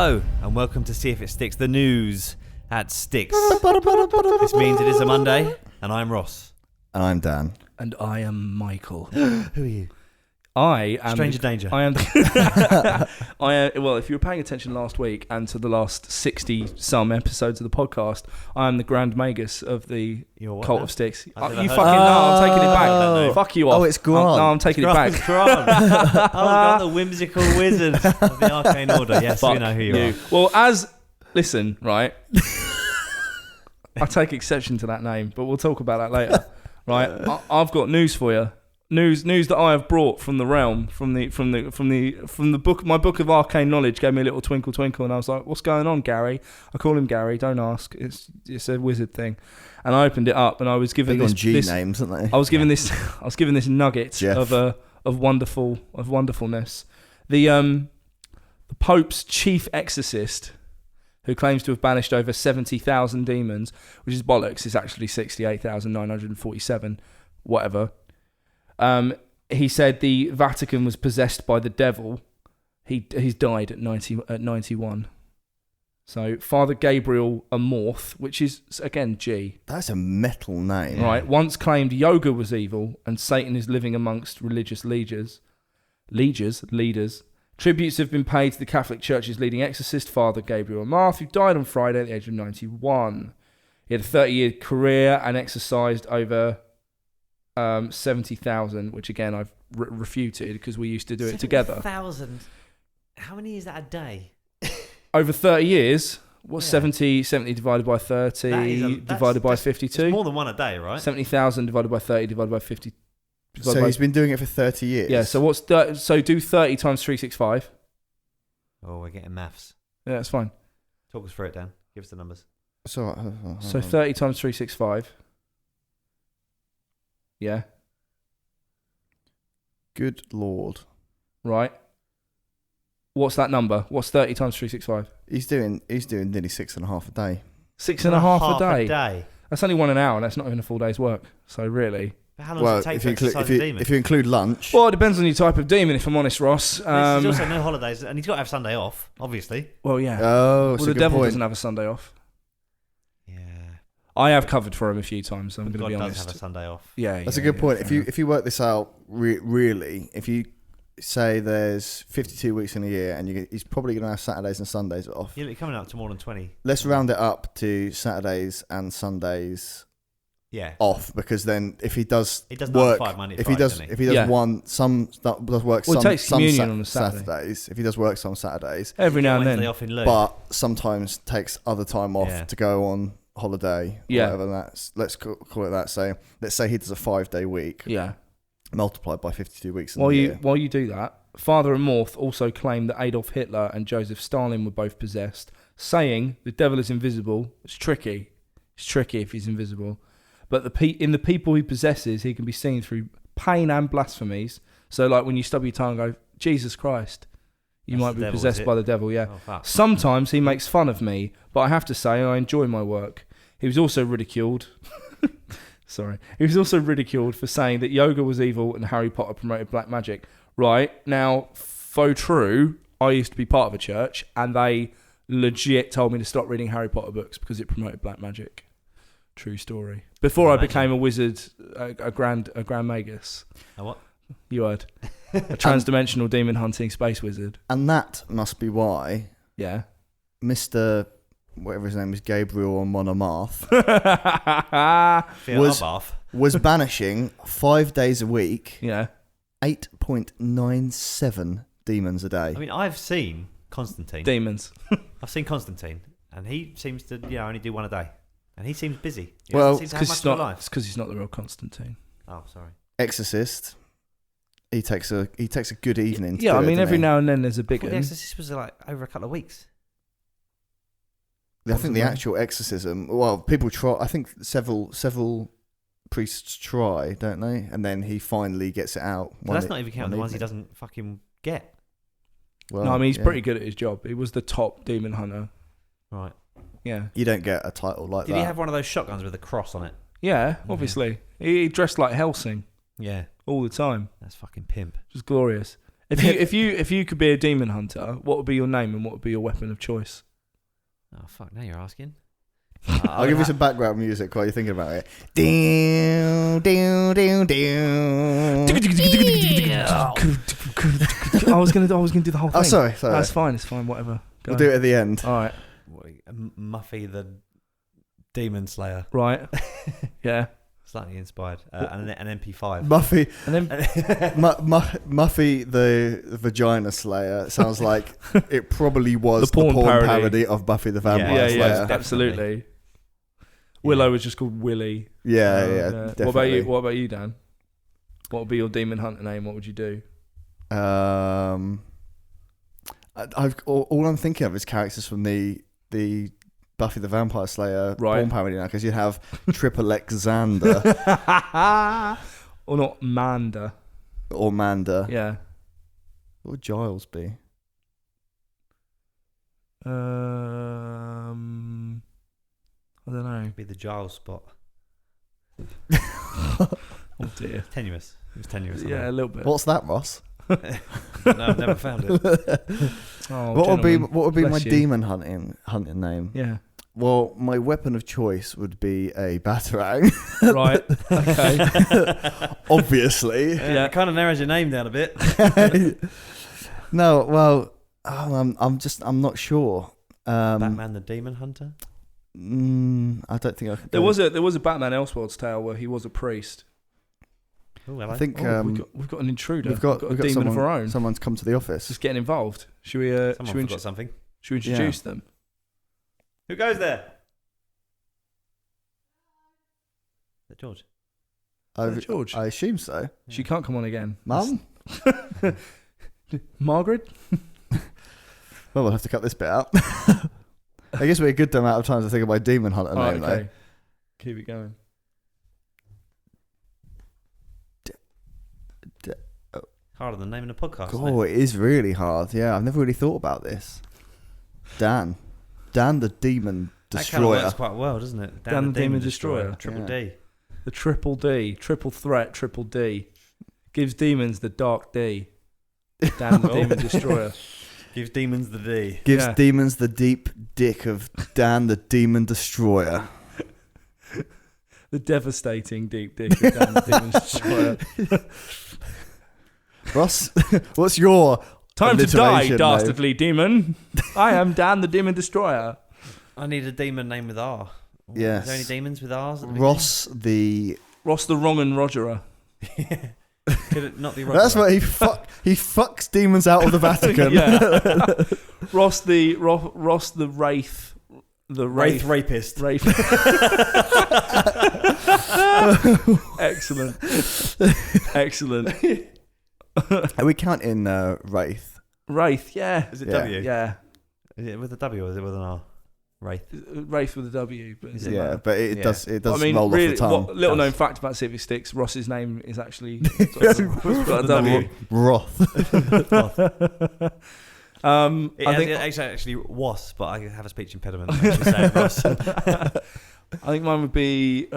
Hello, and welcome to See If It Sticks, the news at Sticks. This means it is a Monday, and I'm Ross. And I'm Dan. And I am Michael. Who are you? I am Stranger danger. I am well, if you were paying attention last week and to the last 60 some episodes of the podcast, I am the Grand Magus of the Cult of Sticks. You fucking know, I'm taking it back. Fuck you off. Oh, it's Grant. I'm taking it back. Grant. Oh, God, the whimsical wizard of the Arcane Order. Yes, we know who you are. Well, listen, right? I take exception to that name, but we'll talk about that later. Right? I've got news for you. News that I have brought from the realm, from the book. My book of arcane knowledge gave me a little twinkle, and I was like, "What's going on, Gary?" I call him Gary. Don't ask. It's a wizard thing. And I opened it up, and I was given this names, aren't they? I was given this nugget of wonderfulness. The Pope's chief exorcist, who claims to have banished over 70,000 demons, which is bollocks. It's actually 68,947. Whatever. He said the Vatican was possessed by the devil. He's died at 91. So Father Gabriel Amorth, which is again G. That's a metal name, right? Once claimed yoga was evil and Satan is living amongst religious leaders. Tributes have been paid to the Catholic Church's leading exorcist, Father Gabriel Amorth, who died on Friday at the age of 91. He had a 30-year career and exorcised over 70,000, which again I've refuted because we used to do it together. 70,000. How many is that a day? Over 30 years, what's 70 divided by 30 divided by 52? It's more than one a day, right? 70,000 divided by 30 divided by 50. He's been doing it for 30 years. Yeah, so so do 30 times 365. Oh, we're getting maths. Yeah, that's fine. Talk us through it, Dan. Give us the numbers. So 30 times 365. Yeah. Good Lord. Right. What's that number? What's 30 times 365? He's doing nearly 6.5 a day. 6.5 a day? That's only 1 hour, and that's not even a full day's work. So really. But how long does it take to exercise a demon? If you include lunch. Well, it depends on your type of demon, if I'm honest, Ross. There's also no holidays, and he's got to have Sunday off, obviously. Well, yeah. Oh, well, the devil doesn't have a Sunday off. Yeah. I have covered for him a few times, so I'm going to be honest. God does have a Sunday off. Yeah, that's a good point. If you work this out, really, if you say there's 52 weeks in a year, and he's probably going to have Saturdays and Sundays off. You're coming up to more than 20. Let's round it up to Saturdays and Sundays. Yeah. Off, because then if he does work, if he does work some on Saturdays, if he does work some Saturdays, every now and then, off in lieu. But sometimes takes other time off to go on holiday. Yeah, whatever that's. Let's call it that. So let's say he does a 5-day week. Yeah. Multiplied by 52 weeks. While you do that, Father Amorth also claimed that Adolf Hitler and Joseph Stalin were both possessed, saying the devil is invisible. It's tricky. It's tricky if he's invisible. But in the people he possesses, he can be seen through pain and blasphemies. So, like when you stub your tongue and go, Jesus Christ, you might be possessed by the devil, yeah. Oh, sometimes he makes fun of me, but I have to say I enjoy my work. He was also ridiculed. He was also ridiculed for saying that yoga was evil and Harry Potter promoted black magic. Right, now, faux true, I used to be part of a church, and they legit told me to stop reading Harry Potter books because it promoted black magic. True story. Before I became a wizard, a grand magus. A what? You heard. A transdimensional demon hunting space wizard. And that must be why. Yeah. Mr. whatever his name is, Gabriel or Monomarth, was banishing 5 days a week. Yeah. 8.97 demons a day. I mean, I've seen Constantine. Demons. I've seen Constantine, and he seems to only do 1 a day. And he seems busy. Well, it's because he's not the real Constantine. Oh, sorry. Exorcist. He takes a good evening. Yeah, I mean, every now and then there's a big. The Exorcist was like over a couple of weeks. I think the actual exorcism. Well, people try. I think several priests try, don't they? And then he finally gets it out. But that's not even counting the ones he doesn't fucking get. Well, no, I mean he's pretty good at his job. He was the top demon hunter. Right. Yeah. You don't get a title like that. Did he have one of those shotguns with a cross on it? Yeah, obviously. He dressed like Helsing. Yeah. All the time. That's fucking pimp. It was glorious. If you could be a demon hunter, what would be your name and what would be your weapon of choice? Oh fuck! Now you're asking. I'll give you some background music while you're thinking about it. Down, down, down, down. I was gonna do the whole thing. Oh, sorry. That's fine. It's fine. Whatever. Go We'll do it at the end. All right. Muffy the Demon Slayer. Right. Yeah. Slightly inspired. And an MP5. Muffy. And then Muffy the Vagina Slayer sounds like it probably was The the porn porn parody. parody of Buffy the Vampire yeah, Slayer. yeah, absolutely. Willow was just called Willy. Yeah, What about you? What about you, Dan? What would be your demon hunter name? What would you do? All I'm thinking of is characters from the Buffy the Vampire Slayer porn parody now, because you have Triple Alexander Or not Manda. or Manda. Yeah. What would Giles be? I don't know. Be the Giles spot. Oh dear. Tenuous. It was tenuous. Yeah, a little bit. What's that, Ross? No, I've never found it. Oh, What would be my bless you. demon hunting name? Yeah. Well, my weapon of choice would be a batarang. Right. Okay. Obviously. Yeah, it kind of narrows your name down a bit. No, well, I'm not sure. Batman the Demon Hunter. I don't think I could. There was a Batman Elseworlds tale where he was a priest. Oh, hello. I think We've got an intruder. we've got a demon of our own. Someone's come to the office. Just getting involved. Should we? Someone forgot something. Should we introduce them? Who goes there? Is that George? George. I assume so. She can't come on again. Mum? Margaret? Well, we'll have to cut this bit out. I guess we're a good amount of time to think of my demon hunter name, though. Keep it going. Harder than naming a podcast. Oh, it is really hard. Yeah, I've never really thought about this. Dan the Demon That Destroyer. kind of works quite well, doesn't it? Dan the Demon Destroyer. Triple Yeah. D. The triple D. Triple threat, triple D. Gives demons the dark D. Dan the Demon Destroyer. Gives demons the D. Gives Yeah. demons the deep dick of Dan the Demon Destroyer. The devastating deep dick of Dan the Demon Destroyer. Ross, what's your Time to die, alliteration dastardly demon. I am Dan the Demon Destroyer. I need a demon name with R. Yes. Is there any demons with R's? At the Ross the... Ross the Wrong and Rogerer. beginning? Could it not be Roger? That's what he fucks demons out of the Vatican. Yeah. Ross the Wraith. The Wraith rapist. Wraith. Excellent. Excellent. Are we counting Wraith? Wraith, yeah. Is it Yeah. W? Yeah. Is it with a W or is it with an R? Wraith. Wraith with a W. But Is it? Yeah, but it Yeah. does I roll mean, off really, the tongue. little known fact about Civic Sticks, Ross's name is actually got a W. Roth. It's actually was, but I have a speech impediment. I actually say it, Ross. I think mine would be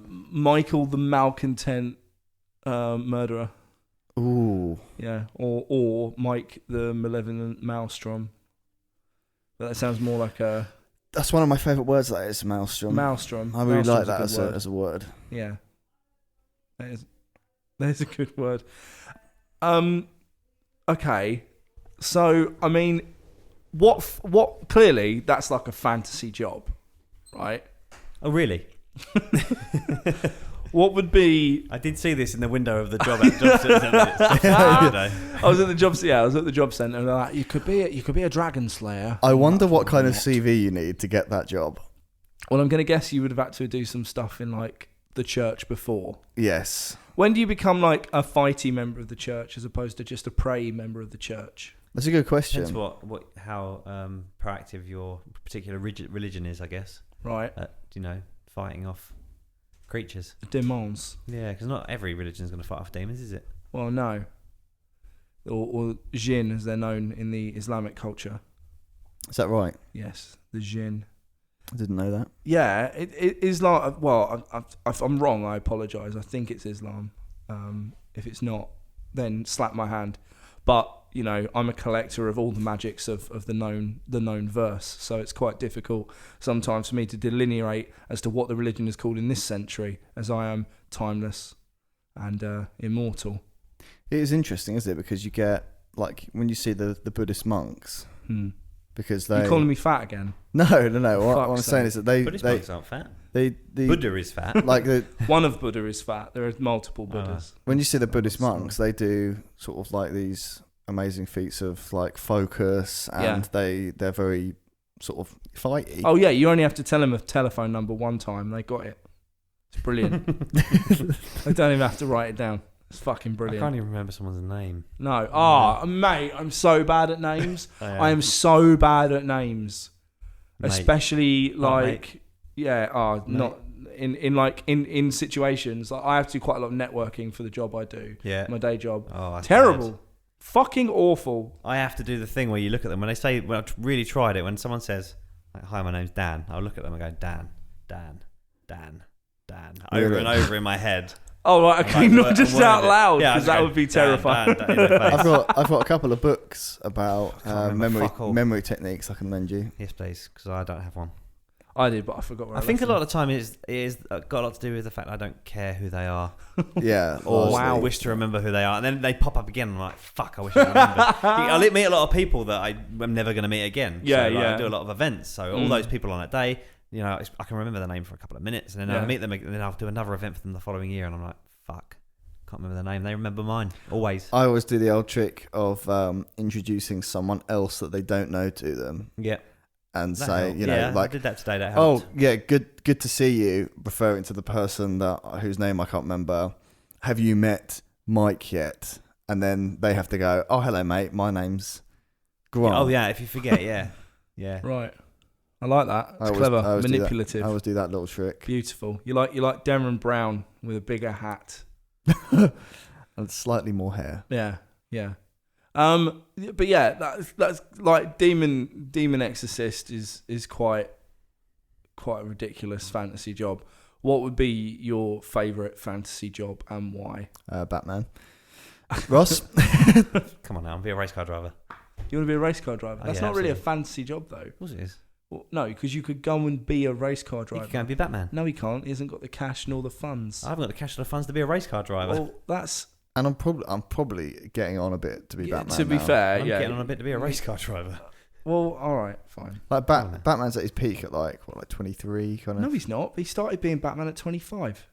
Michael the Malcontent Murderer. Ooh. Yeah, or Mike the Malevolent Maelstrom. But that sounds more like a That's one of my favourite words, that is, Maelstrom. Maelstrom. I really like Maelstrom's that a good word. as a word. Yeah, that is a good word. Okay, so I mean, what? Clearly, that's like a fantasy job, right? Oh, really? What would be? I did see this in the window of the job centre. I was at the job. Yeah, I was at the job centre, and they're like, you could be a dragon slayer. I wonder what Not. kind of CV you need to get that job. Well, I'm going to guess you would have had to do some stuff in like the church before. Yes. When do you become like a fighty member of the church as opposed to just a prey member of the church? That's a good question. Depends how proactive your particular religion is, I guess. Right. Fighting off creatures. Demons. Yeah, because not every religion is going to fight off demons, is it? Well, no. Or jinn, as they're known in the Islamic culture. Is that right? Yes, the jinn. I didn't know that. Yeah, it Islam. Well, if I'm wrong, I apologise. I think it's Islam. If it's not, then slap my hand. But you know, I'm a collector of all the magics of the known verse, so it's quite difficult sometimes for me to delineate as to what the religion is called in this century, as I am timeless and immortal. It is interesting, isn't it? Because you get, like, when you see the Buddhist monks, because they... You calling me fat again? No. What I'm saying is that Buddhist monks aren't fat. The Buddha is fat. Like one of Buddha is fat. There are multiple Buddhas. When you see the Buddhist monks, they do sort of like these amazing feats of like focus, and they're very sort of fighty. Oh yeah, you only have to tell them a telephone number one time. They got it. It's brilliant. They don't even have to write it down. It's fucking brilliant. I can't even remember someone's name. No. Mate, I'm so bad at names. I am so bad at names. Mate. Especially like, not in situations. Like, I have to do quite a lot of networking for the job I do. Yeah. My day job. Oh, terrible. Bad. Fucking awful. I have to do the thing where you look at them when they say, when I've really tried it, when someone says, like, hi, my name's Dan, I'll look at them and go, Dan, over and over in my head. Oh, right, okay, not just out loud, because that would be terrifying. I've got a couple of books about memory techniques I can lend you. Yes, please, because I don't have one. I did, but I forgot where I think a lot of the time it is got a lot to do with the fact that I don't care who they are. Yeah. Or wish to remember who they are. And then they pop up again and I'm like, fuck, I wish I remembered. I meet a lot of people that I'm never going to meet again. Yeah, so, I do a lot of events. So all those people on that day, you know, I can remember their name for a couple of minutes, and then I'll meet them, and then I'll do another event for them the following year, and I'm like, fuck, can't remember their name. They remember mine, always. I always do the old trick of introducing someone else that they don't know to them. Yeah. And that say, helped. You know, like, I did that today. That helped. Oh, yeah, good to see you, referring to the person whose name I can't remember. Have you met Mike yet? And then they have to go, oh, hello, mate, my name's Grant. Oh, yeah, if you forget, yeah. Right. I like that. It's clever, manipulative. I always do that little trick. Beautiful. You like Darren Brown with a bigger hat. And slightly more hair. Yeah. But yeah, that's like Demon Exorcist is quite a ridiculous fantasy job. What would be your favourite fantasy job and why? Batman. Ross? Come on now, be a race car driver. You want to be a race car driver? That's not really a fantasy job though. Of course it is. Well, no, because you could go and be a race car driver. You can be Batman. No, he can't. He hasn't got the cash nor the funds. I haven't got the cash or the funds to be a race car driver. Well, that's... And I'm probably getting on a bit to be Batman. To be fair, I'm getting on a bit to be a race car driver. Well, all right, fine. Like Batman's at his peak at like 23 kind of. No, he's not. He started being Batman at 25.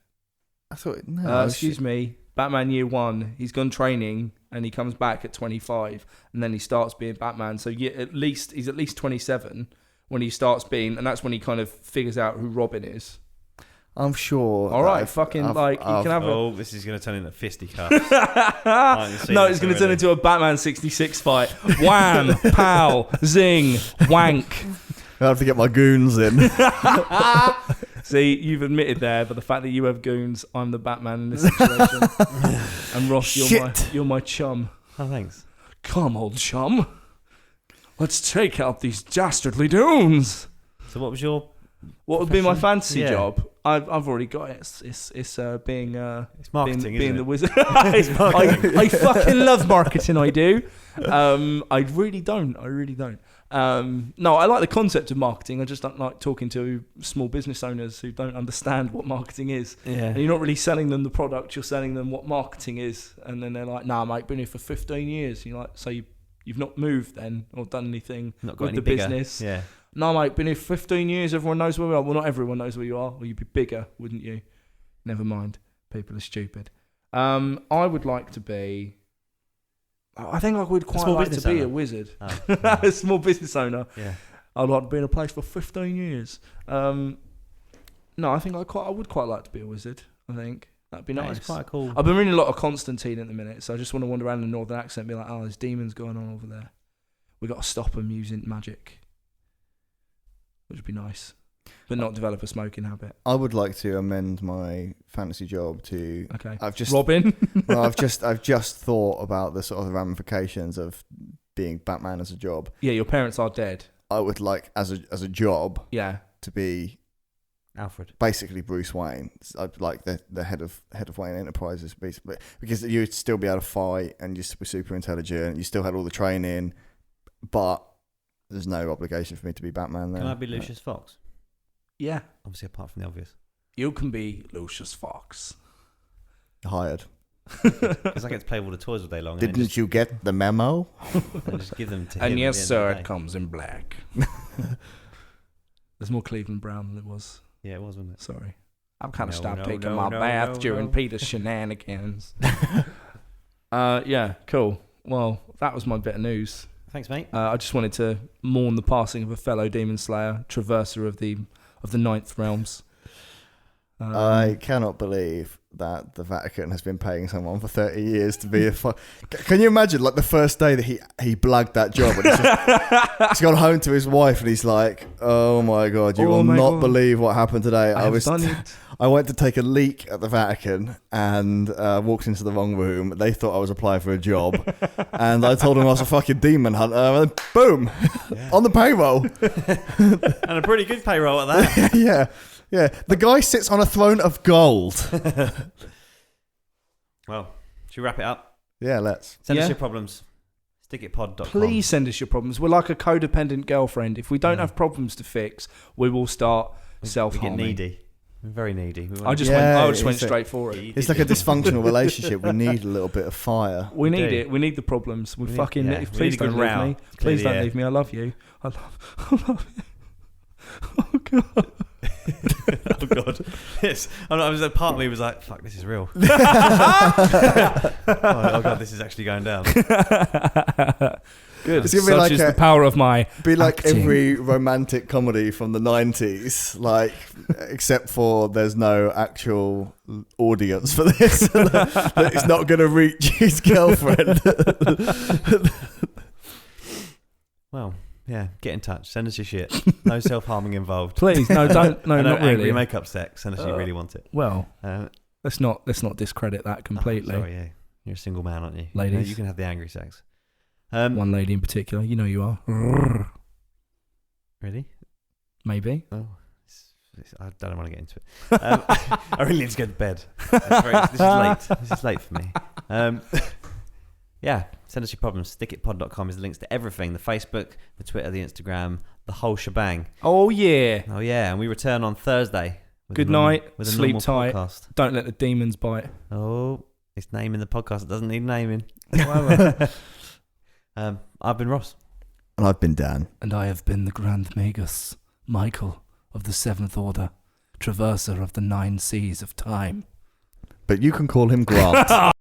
I thought no. Excuse me, Batman Year 1. He's gone training and he comes back at 25, and then he starts being Batman. So he's at least 27 when he starts being, and that's when he kind of figures out who Robin is. I'm sure. All right, you can have this is going to turn into fisticuffs. No, it's going to turn into a Batman 66 fight. Wham, pow, zing, wank. I have to get my goons in. See, you've admitted there, but the fact that you have goons, I'm the Batman in this situation. And Ross, you're my chum. Oh, thanks. Come, old chum. Let's take out these dastardly dunes. So what was your... What would be my fantasy job? I've already got it. It's being it's marketing, being isn't the wizard. I fucking love marketing. I do. I really don't. No, I like the concept of marketing. I just don't like talking to small business owners who don't understand what marketing is. Yeah. And you're not really selling them the product. You're selling them what marketing is. And then they're like, "Nah, mate, been here for 15 years." And you're like, "So you've not moved then, or done anything with the business?" Yeah. No, mate, been here 15 years, everyone knows where we are. Well, not everyone knows where you are, or you'd be bigger, wouldn't you? Never mind. People are stupid. I would like to be... I think I would quite like to be a wizard. Oh, yeah. A small business owner. Yeah. I'd like to be in a place for 15 years. No, I think I would quite like to be a wizard, I think. That'd be nice. It's quite cool. I've been reading a lot of Constantine at the minute, so I just want to wander around in a northern accent and be like, oh, there's demons going on over there. We've got to stop them using magic. Which would be nice, but not develop a smoking habit. I would like to amend my fantasy job to. Okay. Robin. Well, I've just thought about the sort of ramifications of being Batman as a job. Yeah, your parents are dead. I would like as a job. Yeah. To be Alfred. Basically, Bruce Wayne, like the head of Wayne Enterprises, basically, because you'd still be able to fight and you're super intelligent. You still had all the training, but there's no obligation for me to be Batman. Then can I be Lucius Fox? Yeah, Obviously, apart from the obvious. you can be Lucius Fox. Hired. Because I get to play with all the toys all day long. Didn't you get the memo? And just give them to him. And at yes, the end sir, of the it day. comes in black. There's more Cleveland Brown than it was. Yeah, it was, wasn't it? Sorry. I've kind of No, stopped no, taking no, my no, bath no, during no. Peter's shenanigans. Yeah, cool. Well, that was my bit of news. Thanks, mate. I just wanted to mourn the passing of a fellow demon slayer, traverser of the ninth realms. I cannot believe that the Vatican has been paying someone for 30 years to be a... Can you imagine, like, the first day that he blagged that job and he's gone home to his wife and he's like, oh my God, you will not believe what happened today. I went to take a leak at the Vatican and walked into the wrong room. They thought I was applying for a job and I told them I was a fucking demon hunter. And then, boom, on the payroll. And a pretty good payroll at that. Yeah. Yeah, the guy sits on a throne of gold. Well, should we wrap it up? Yeah, let's. Send us your problems. Stickitpod.com. Please send us your problems. We're like a codependent girlfriend. If we don't have problems to fix, we will start We self-harming. get needy. We're very needy. I just went straight for it. It's like a dysfunctional relationship. We need a little bit of fire. We need it. We need the problems. We fucking yeah, need, we please need a don't good leave row. me. Please don't leave me. I love you. I love you. Oh God. Oh God! Yes, I was. Part of me was like, "Fuck, this is real." Oh God, this is actually going down. Good. It's gonna be Such like is the power of my Be like acting. every romantic comedy from the 90s, like, except for there's no actual audience for this. That it's not going to reach his girlfriend. Well, yeah. Get in touch. Send us your shit. No self-harming involved. Please, no, don't, no, And not no angry really. makeup sex unless you really want it. Well, Uh, let's not discredit that completely. Oh, sorry, yeah. You're a single man, aren't you? Ladies. No, you can have the angry sex. One lady in particular, you know you are. Really? Maybe. Oh, I don't want to get into it. I really need to go to bed. This is late. This is late for me. Yeah, send us your problems. Stickitpod.com is the links to everything. The Facebook, the Twitter, the Instagram, the whole shebang. Oh yeah. Oh, yeah. And we return on Thursday. Good night. With a Sleep normal tight. podcast. Don't let the demons bite. Oh, it's naming the podcast. It doesn't need naming. I've been Ross. And I've been Dan. And I have been the Grand Magus, Michael of the Seventh Order, traverser of the 9 seas of time. But you can call him Grant.